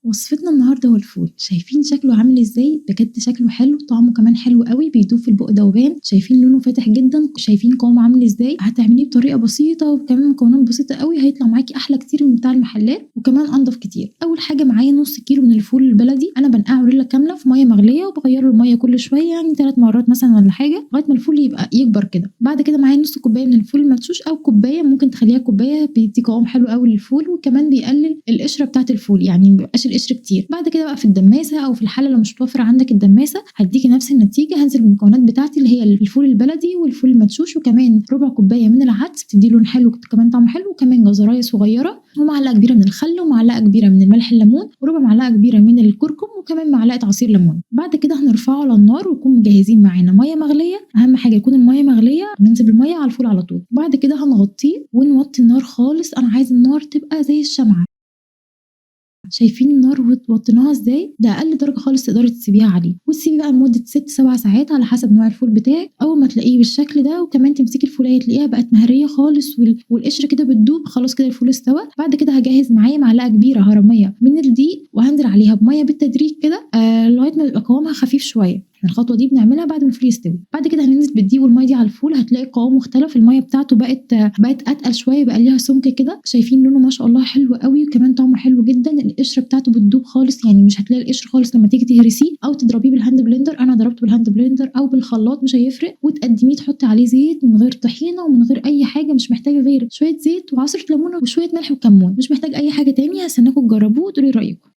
وصفتنا النهارده هو الفول، شايفين شكله عامل إزاي؟ بجد شكله حلو، طعمه كمان حلو أوي، بيدوب في البُق ذوبان، شايفين لونه فاتح جدًا، شايفين قوامه عامل إزاي؟ هتعمليه بطريقة بسيطة وكمان مكونات بسيطة أوي، هيطلع معاكِ أحلى كتير من بتاع المحلات وكمان أنضف كتير. أول حاجة معايا نُص كيلو من الفول البلدي، أنا بانقعه رِلّة كاملة في مَيّة مغلية وباغيّر له المَيّة كل شوية يعني 3 مرات مثلًا والّا حاجة، لغاية ما الفول يبقى يكبر كده. بعد كده معايا نُص كوباية من الفول المدشوش أو كوباية، ممكن تخلّيها كوباية بيدّي قوام حلو أوي للفول وكمان بيقلل القشرة بتاعة الفول، يعني ما بيبقاش القشر كتير. بعد كده بقى في الدماسة أو في الحلة لو مش متوفر عندك الدماسة، هادّيكِ نفس النتيجة، هانزل بالمكونات بتاعتي اللي هي الفول البلدي والفول المدشوش وكمان ربع كوباية من العدس بتدّي لون حلو كمان طعمه حلو، وكمان جزراية صغيرة ومعلقة كبيرة من الخل ومعلقة كبيرة من الملح الليمون وربع معلقة كبيرة من الكركم وكمان معلقة عصير ليمون. بعد كده هنرفعه على النار ونكون مجهزين معانا مَيّة مغلية، أهم حاجة يكون المَيّة مغلية، ننزل بالمَيّة على الفول على طول. بعد كده هنغطيه ونوطّي النار خالص، أنا عايزة النار تبقى زي الشمعة. شايفين النار وطّيناها إزاي؟ ده أقل درجة خالص تقدري تسيبيها عليه، وتسيبيه بقى لمدة 6، 7 ساعات على حسب نوع الفول بتاعِك، أول ما تلاقيه بالشكل ده وكمان تمسكي الفولاية تلاقيها بقت مهرية خالص والقشر كده بتدوب، خلاص كده الفول استوى. بعد كده هاجهّز معايا معلقة كبيرة هرمية من الدقيق وهانزل عليها بمَيّة بالتدريج كده لغاية ما يبقى قوامها خفيف شوية. إحنا الخطوة دي بنعملها بعد ما الفول يستوي. بعد كده هننزل بالدقيق والمَيّة دي على الفول، هتلاقي قوامه اختلف، المَيّة بتاعته بقت أتقل شوية، بقى ليها سُمك كده. شايفين لونه ما شاء الله حلو أوي وكمان طعمه حلو جدًا، القشرة بتاعته بتدوب خالص، يعني مش هتلاقي القشر خالص لمّا تيجي تهرسيه أو تضربيه بالهاند بلندر، أنا ضربته بالهاند بلندر أو بالخلاط مش هيفرق، وتقدّميه تحطّي عليه زيت من غير طحينة ومن غير أي حاجة، مش محتاجة غير شوية زيت وعصرة ليمونة وشوية ملح وكمون، مش محتاج أي حاجة تاني. هاستناكم تجربوه وتقولوا لي رأيكم.